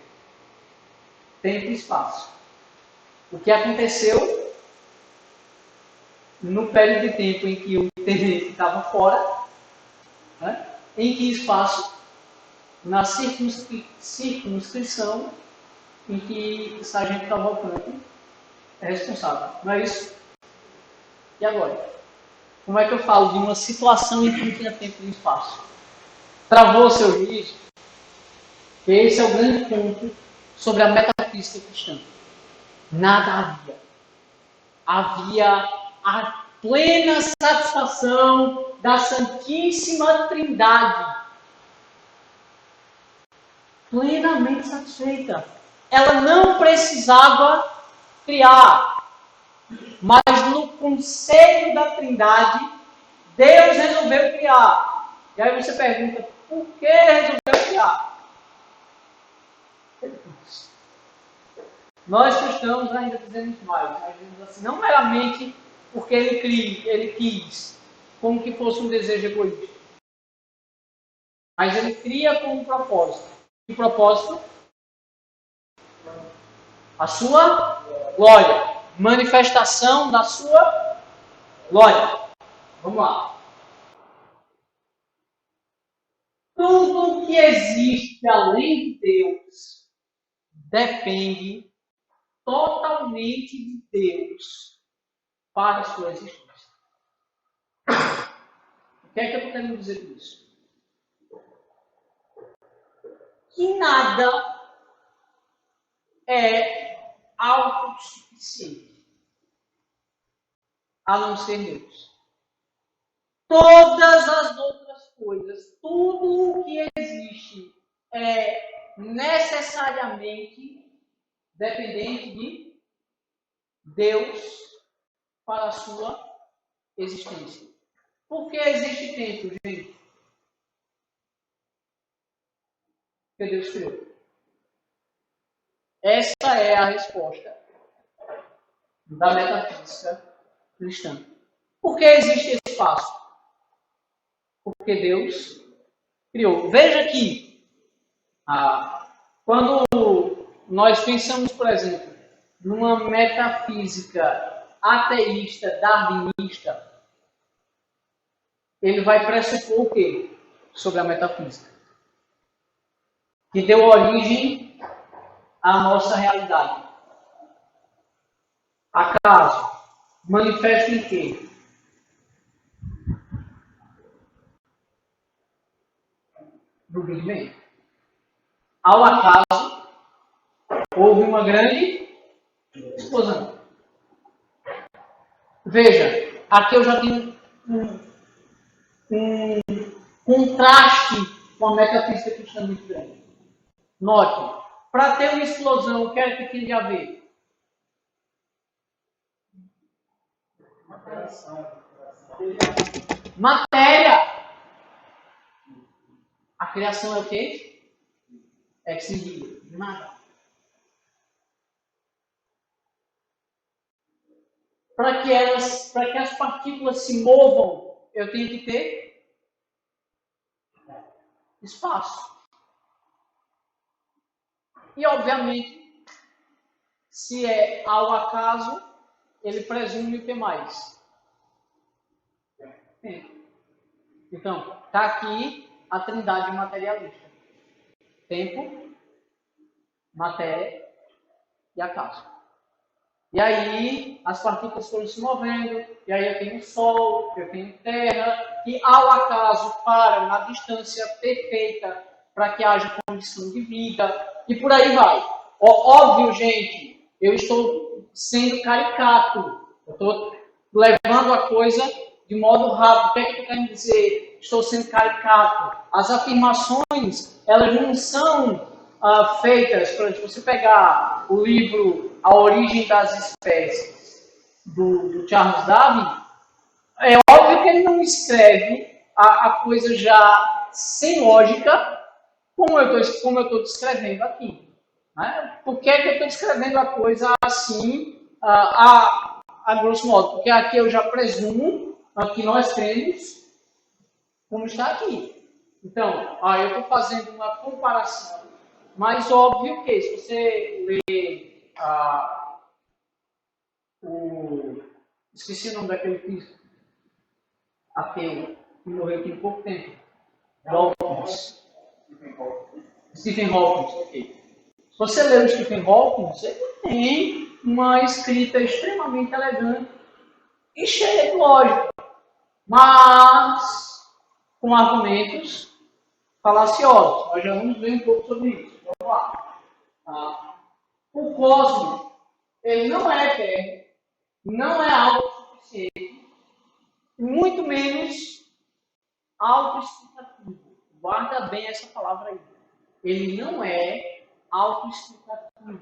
Speaker 1: Tempo e espaço. O que aconteceu no período de tempo em que o tenente estava fora, né? Em que espaço? Na circunscrição em que o sargento Cavalcante é responsável. Não é isso? E agora? Como é que eu falo de uma situação em que não tinha tempo e espaço? Travou o seu juízo? Esse é o grande ponto sobre a metafísica cristã. Nada havia. Havia a plena satisfação da Santíssima Trindade. Plenamente satisfeita. Ela não precisava criar, mas no conselho da Trindade, Deus resolveu criar. E aí você pergunta, por que resolveu criar? Nós cristãos ainda dizemos mais, nós dizemos assim, não meramente porque ele quis, como que fosse um desejo egoísta. Mas ele cria com um propósito. Que propósito? A sua glória. Manifestação da sua glória. Vamos lá. Tudo que existe além de Deus depende totalmente de Deus para a sua existência. O que é que eu estou querendo dizer com isso? Que nada é autossuficiente, a não ser Deus. Todas as outras coisas, tudo o que existe é necessariamente dependente de Deus para a sua existência. Por que existe tempo, gente? Porque Deus criou. Essa é a resposta da metafísica cristã. Por que existe espaço? Porque Deus criou. Veja que, quando nós pensamos, por exemplo, numa metafísica ateísta, darwinista, ele vai pressupor o quê? Sobre a metafísica. Que deu origem à nossa realidade. Acaso manifesta em quê? No Big Bang. Ao acaso, houve uma grande explosão. Veja, aqui eu já tenho um contraste com a metafísica cristã muito grande. Note, para ter uma explosão, o que é que tem de haver? Matéria. A criação é o quê? Ex nihilo. Nada. Para que as partículas se movam, eu tenho que ter espaço. E, obviamente, se é ao acaso, ele presume o que mais? Tempo. Então, está aqui a trindade materialista. Tempo, matéria e acaso. E aí, as partículas foram se movendo, e aí eu tenho Sol, eu tenho Terra, que ao acaso param na distância perfeita para que haja condição de vida. e por aí vai. Óbvio, gente, eu estou sendo caricato. Eu estou levando a coisa de modo rápido. O que é que eu estou querendo dizer? Estou sendo caricato. As afirmações, elas não são feitas, por exemplo, se você pegar o livro A Origem das Espécies, do Charles Darwin, é óbvio que ele não escreve a coisa já sem lógica, como eu estou descrevendo aqui. Né? Por que eu estou descrevendo a coisa assim, a grosso modo? Porque aqui eu já presumo que nós temos como está aqui. Então, eu estou fazendo uma comparação, mas óbvio que se você ler esqueci o nome daquele físico ateu que morreu tem pouco tempo, Stephen Hawking, ok. Se você lê o Stephen Hawking, ele tem uma escrita extremamente elegante e cheia de lógica, mas com argumentos falaciosos. Nós já vamos ver um pouco sobre isso. Vamos lá. O cosmos, ele não é eterno, não é autossuficiente, muito menos autoexplicativo. Guarda bem essa palavra aí. Ele não é autoexplicativo.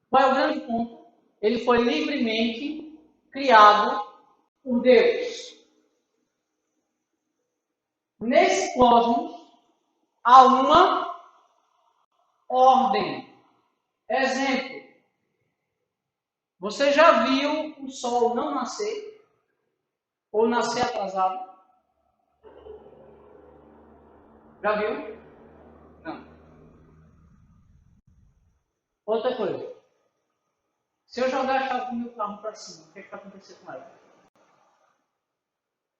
Speaker 1: Qual é o grande ponto? Ele foi livremente criado por Deus. Nesse cosmos há uma ordem. Exemplo. Você já viu o Sol não nascer? Ou nascer atrasado? Já viu? Não. Outra coisa. Se eu jogar a chave do meu carro para cima, o que vai acontecer com ela?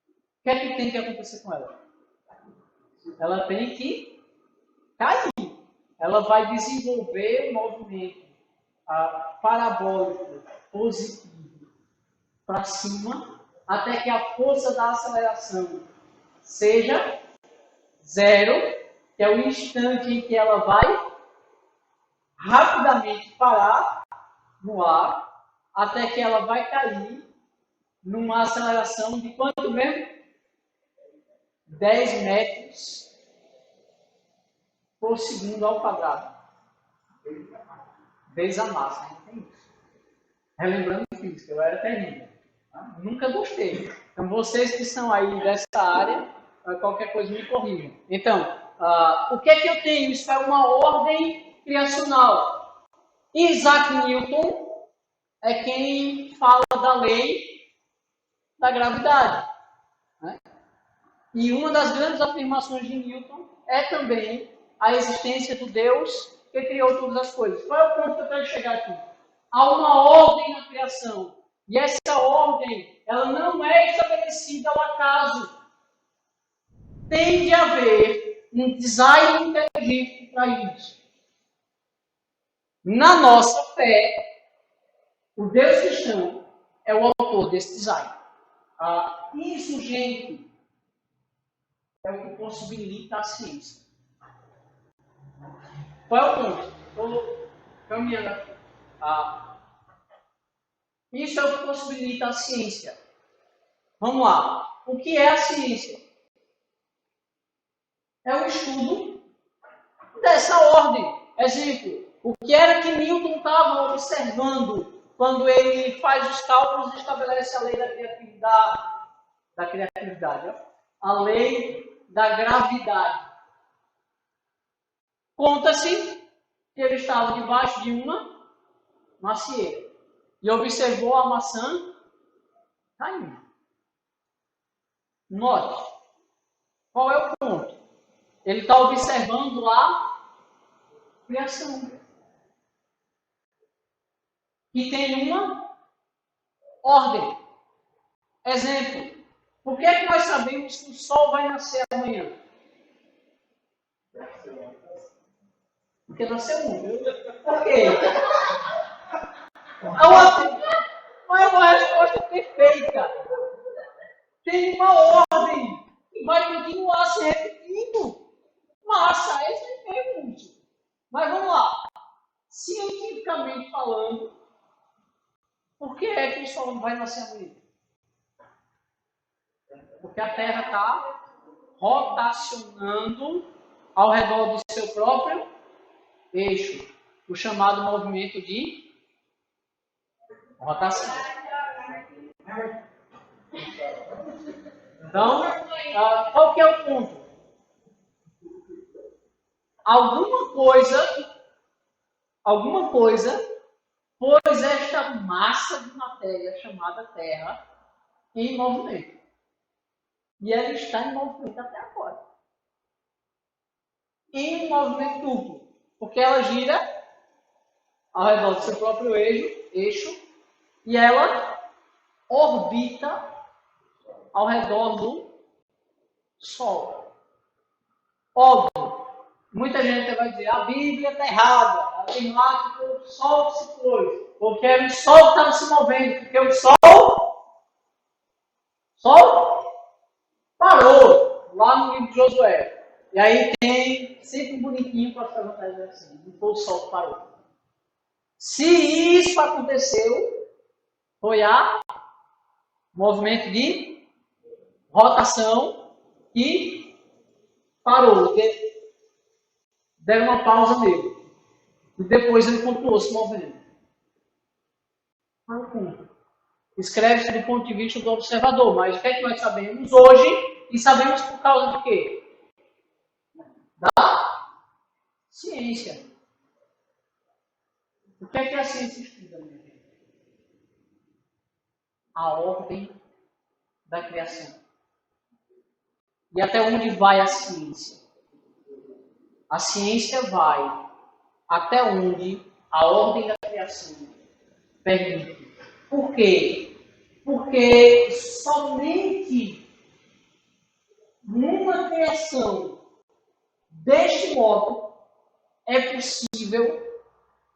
Speaker 1: O que é que tem que acontecer com ela? Ela tem que cair. Ela vai desenvolver um movimento parabólico positivo para cima, até que a força da aceleração seja zero, que é o instante em que ela vai rapidamente parar no ar, até que ela vai cair numa aceleração de quanto mesmo? 10 metros por segundo ao quadrado. Vezes a massa, né? Tem isso. Relembrando física, eu era terrível. Tá? Nunca gostei. Então, vocês que são aí dessa área, qualquer coisa me corrijam. Então, o que é que eu tenho? Isso é uma ordem criacional. Isaac Newton é quem fala da lei da gravidade. Né? E uma das grandes afirmações de Newton é também a existência do Deus que criou todas as coisas. Qual é o ponto que eu quero chegar aqui? Há uma ordem na criação. E essa ordem, ela não é estabelecida ao acaso. Tem de haver um design inteligente para isso. Na nossa fé, o Deus cristão é o autor desse design. Isso, gente, é o que possibilita a ciência. Qual é o ponto? Estou caminhando aqui. Isso é o que possibilita a ciência. Vamos lá. O que é a ciência? É o estudo dessa ordem. Exemplo, o que era que Newton estava observando quando ele faz os cálculos e estabelece a lei da criatividade, a lei da gravidade. Conta-se que ele estava debaixo de uma macieira e observou a maçã caindo. Note, qual é o ponto? Ele está observando a criação. Que tem uma ordem. Exemplo, por que é que nós sabemos que o sol vai nascer amanhã? Porque nasceu um. Por quê? É uma resposta perfeita. Tem uma ordem que vai continuar se repetindo. Massa, esse é o útil. Mas vamos lá. cientificamente falando, por que é que o Sol não vai nascer amanhã? Porque a Terra está rotacionando ao redor do seu próprio eixo, o chamado movimento de rotação. Então, qual que é o ponto? Alguma coisa pôs esta massa de matéria chamada Terra em movimento. E ela está em movimento até agora. Em um movimento duplo. Porque ela gira ao redor do seu próprio eixo e ela orbita ao redor do Sol. Óbvio, muita gente vai dizer, a Bíblia está errada, ela tem lá que o Sol se pôs, porque o Sol estava se movendo, porque o Sol parou, lá no livro de Josué. E aí tem sempre um bonitinho para ficar vontade assim, não foi o Sol que parou. Se isso aconteceu, foi a movimento de rotação que parou, deram uma pausa nele. E depois ele continuou se movendo. Escreve-se do ponto de vista do observador, mas o que é que nós sabemos hoje? E sabemos por causa de quê? Da ciência. O que é que a ciência estuda, minha gente? A ordem da criação. E até onde vai a ciência? A ciência vai até onde a ordem da criação permite. Por quê? Porque somente numa criação deste modo é possível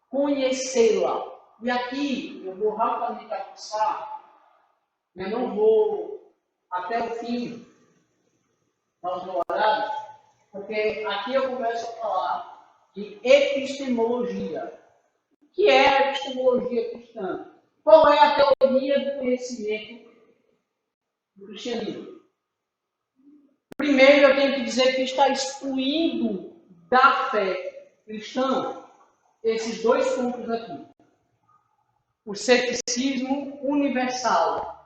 Speaker 1: conhecê-la. E aqui eu vou rapidamente passar, eu não vou até o fim das horários, porque aqui eu começo a falar de epistemologia. O que é a epistemologia cristã? Qual é a teoria do conhecimento do cristianismo? Primeiro, eu tenho que dizer que está excluído da fé cristã esses dois pontos aqui. O ceticismo universal.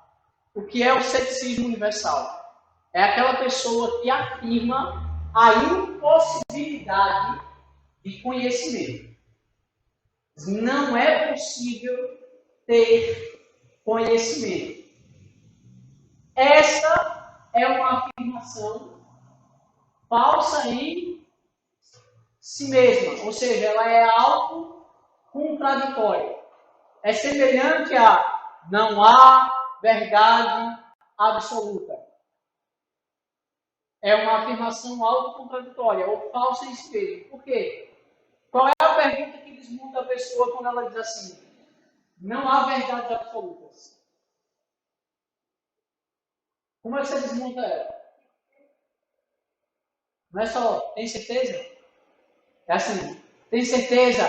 Speaker 1: O que é o ceticismo universal? É aquela pessoa que afirma a impossibilidade de conhecimento. Não é possível ter conhecimento. Essa é uma afirmação falsa em si mesma, ou seja, ela é autocontraditória. É semelhante a não há verdade absoluta. É uma afirmação autocontraditória ou falsa em si mesma. Por quê? Qual é a pergunta que desmonta a pessoa quando ela diz assim? Não há verdades absolutas. Como é que você desmonta ela? Não é só, tem certeza? É assim, tem certeza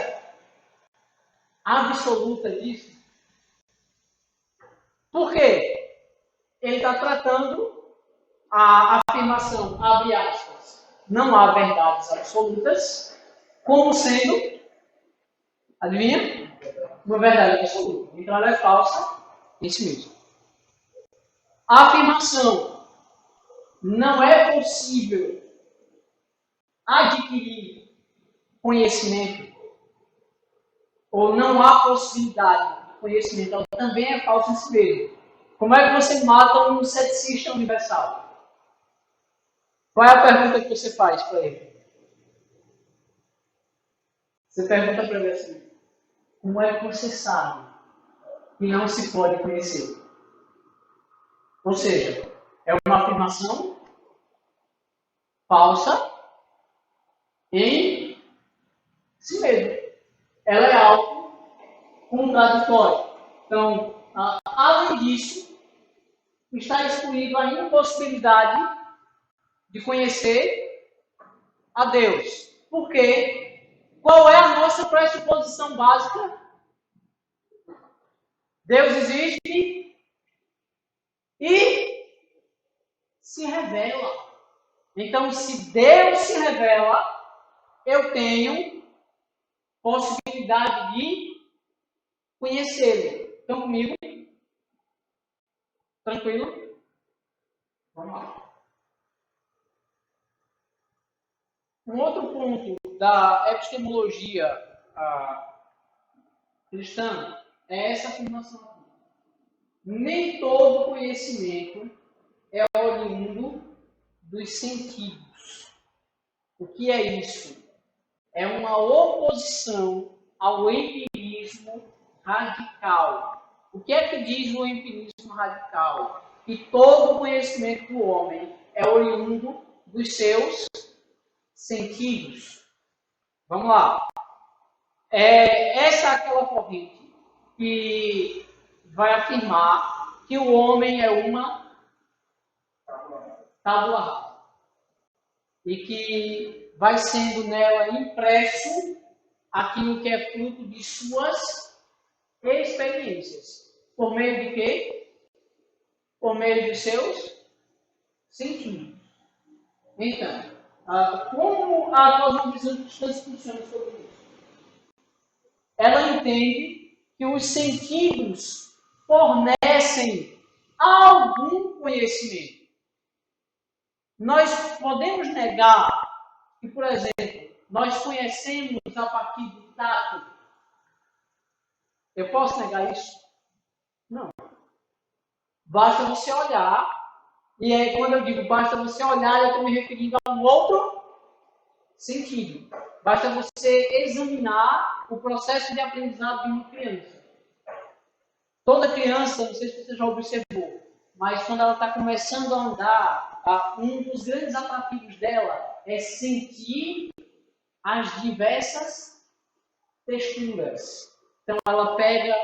Speaker 1: absoluta disso? Por quê? Ele está tratando a afirmação, abre aspas, não há verdades absolutas, como sendo, adivinha? Uma verdade absoluta. Então ela é falsa em si mesma. A afirmação, não é possível adquirir conhecimento, ou não há possibilidade de conhecimento, ela também é falsa em si mesma. Como é que você mata um ceticista universal? Qual é a pergunta que você faz para ele? Você pergunta para ele assim, como é que você sabe que não se pode conhecer? Ou seja, é uma afirmação falsa em si mesma. Ela é autocontraditória. Então, além disso, está excluído a impossibilidade de conhecer a Deus. Por quê? qual é a nossa pressuposição básica? Deus existe e se revela. Então, se Deus se revela, eu tenho possibilidade de conhecê-lo. Estão comigo? Tranquilo? Vamos lá. Um outro ponto da epistemologia cristã é essa afirmação aqui. Nem todo conhecimento é oriundo dos sentidos. O que é isso? É uma oposição ao empirismo radical. O que é que diz o empirismo radical? Que todo conhecimento do homem é oriundo dos seus sentidos. Vamos lá. Essa é aquela corrente que vai afirmar que o homem é uma tábua rasa e que vai sendo nela impresso aquilo que é fruto de suas experiências. Por meio de quê? Por meio de seus sentidos. Então, como a cosmovisão cristã funciona sobre isso? Ela entende que os sentidos fornecem algum conhecimento. Nós podemos negar que, por exemplo, nós conhecemos a partir do tato. Eu posso negar isso? Não. Basta você olhar, e aí quando eu digo basta você olhar, eu estou me referindo a um outro sentido. Basta você examinar o processo de aprendizado de uma criança. Toda criança, não sei se você já observou, mas quando ela está começando a andar, um dos grandes atrativos dela é sentir as diversas texturas. Então ela pega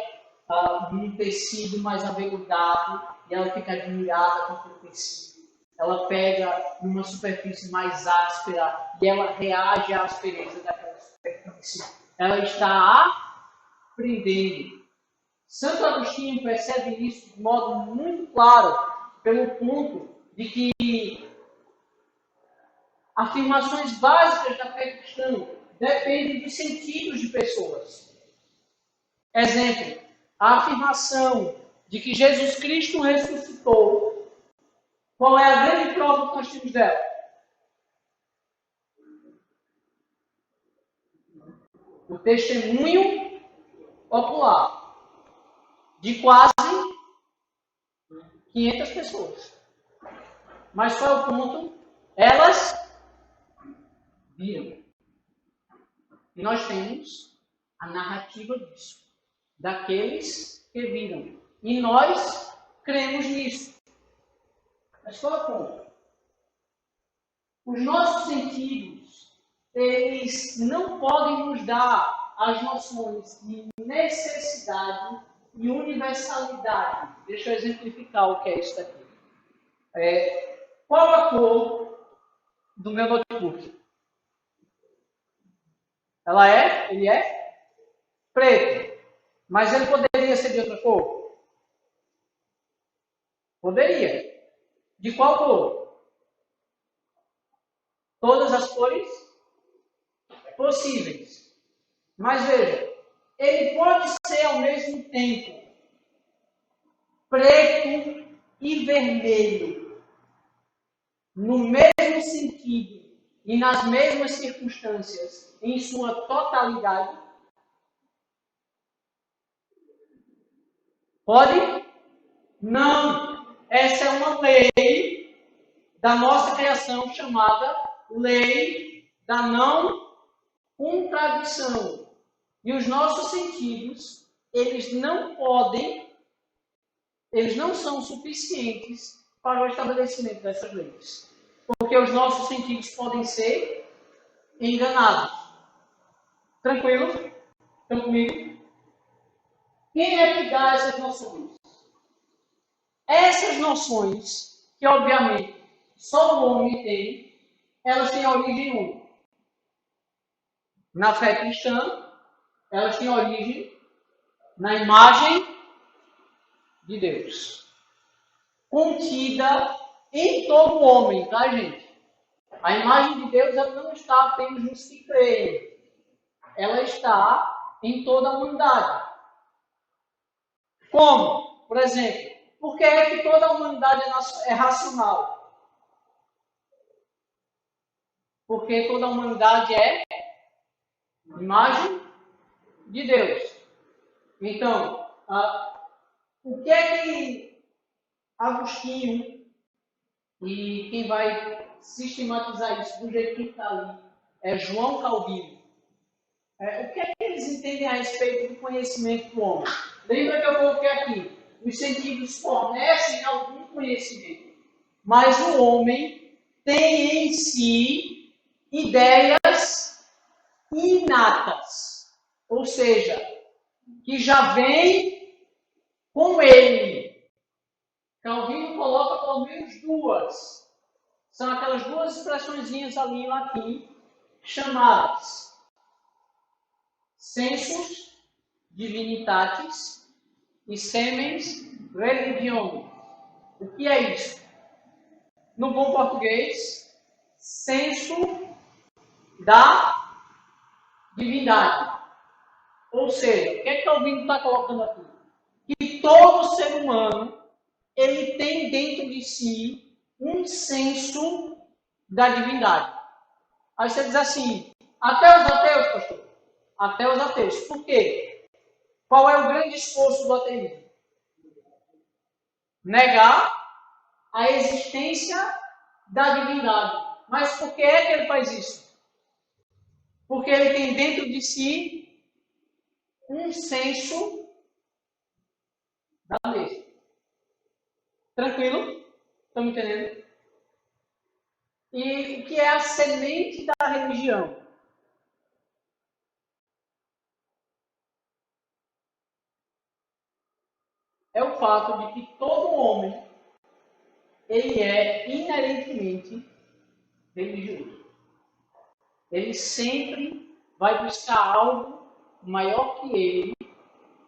Speaker 1: um tecido mais aveludado e ela fica admirada com aquele tecido. Ela pega uma superfície mais áspera e ela reage à aspereza daquela superfície. Ela está aprendendo. Santo Agostinho percebe isso de modo muito claro, pelo ponto de que afirmações básicas da fé cristã dependem dos sentidos de pessoas. Exemplo, a afirmação de que Jesus Cristo ressuscitou. Qual é a grande prova que nós temos dela? O testemunho popular de quase 500 pessoas. Mas qual é o ponto? Elas viram. E nós temos a narrativa disso, daqueles que viram. E nós cremos nisso. Mas qual é o ponto? Os nossos sentidos, eles não podem nos dar as noções de necessidade e universalidade. Deixa eu exemplificar o que é isso daqui. Qual a cor do meu notebook? Ele é preto. Mas ele poderia ser de outra cor? Poderia. De qual cor? Todas as cores possíveis. Mas veja, ele pode ser ao mesmo tempo preto e vermelho, no mesmo sentido e nas mesmas circunstâncias, em sua totalidade? Pode? Não. Essa é uma lei da nossa criação chamada lei da não contradição. E os nossos sentidos, eles não são suficientes para o estabelecimento dessas leis. Porque os nossos sentidos podem ser enganados. Tranquilo? Estão comigo? Quem é que dá essas noções? Essas noções, que obviamente só o homem tem, elas têm origem única. na fé cristã, elas têm origem na imagem de Deus, contida em todo homem, tá, gente? A imagem de Deus ela não está apenas nos que creem, ela está em toda a humanidade. Como? Por exemplo, por que é que toda a humanidade é racional? Porque toda a humanidade é imagem de Deus. Então, o que é que Agostinho e quem vai sistematizar isso do jeito que está ali é João Calvino? O que é que eles entendem a respeito do conhecimento do homem? Lembra que eu coloquei aqui? Os sentidos fornecem algum conhecimento, mas o homem tem em si ideias inatas, ou seja, que já vem com ele. Calvino coloca pelo menos duas. São aquelas duas expressõezinhas ali em latim, chamadas sensus divinitatis e semens religiorum. O que é isso? No bom português, senso da divindade. Ou seja, o que é que Calvino está colocando aqui? Que todo ser humano ele tem dentro de si um senso da divindade. Aí você diz assim, até os ateus, pastor? Até os ateus. Por quê? Qual é o grande esforço do ateísmo? Negar a existência da divindade. Mas por que é que ele faz isso? Porque ele tem dentro de si um senso da lei. Tranquilo? Estão me entendendo? E o que é a semente da religião? É o fato de que todo homem ele é inerentemente religioso. Ele sempre vai buscar algo maior que ele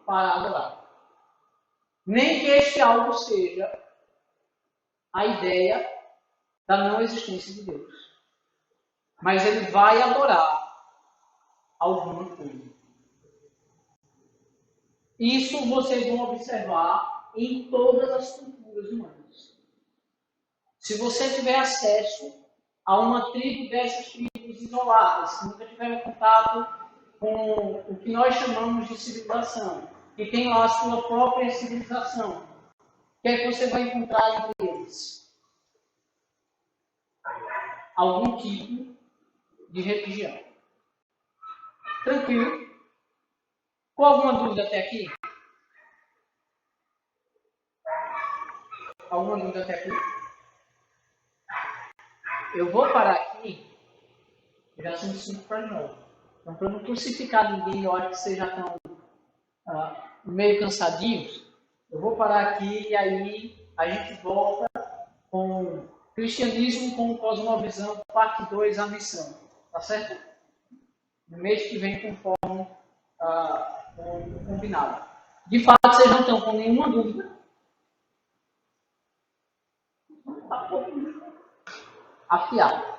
Speaker 1: para adorar. Nem que este algo seja a ideia da não existência de Deus. Mas ele vai adorar alguma coisa. Isso vocês vão observar em todas as culturas humanas. Se você tiver acesso a uma tribo dessas tribos isoladas, que nunca tiveram contato com o que nós chamamos de civilização, que tem lá a sua própria civilização, o que é que você vai encontrar entre eles? Algum tipo de religião. Tranquilo? Com alguma dúvida até aqui? Alguma dúvida até aqui? Eu vou parar aqui, já são 5 para 9. Então, para não crucificar ninguém, eu acho que vocês já estão meio cansadinhos, eu vou parar aqui e aí a gente volta com Cristianismo com Cosmovisão, parte 2, a missão. Tá certo? No mês que vem, conforme o combinado. De fato, vocês não estão com nenhuma dúvida. Tá pouco afiado.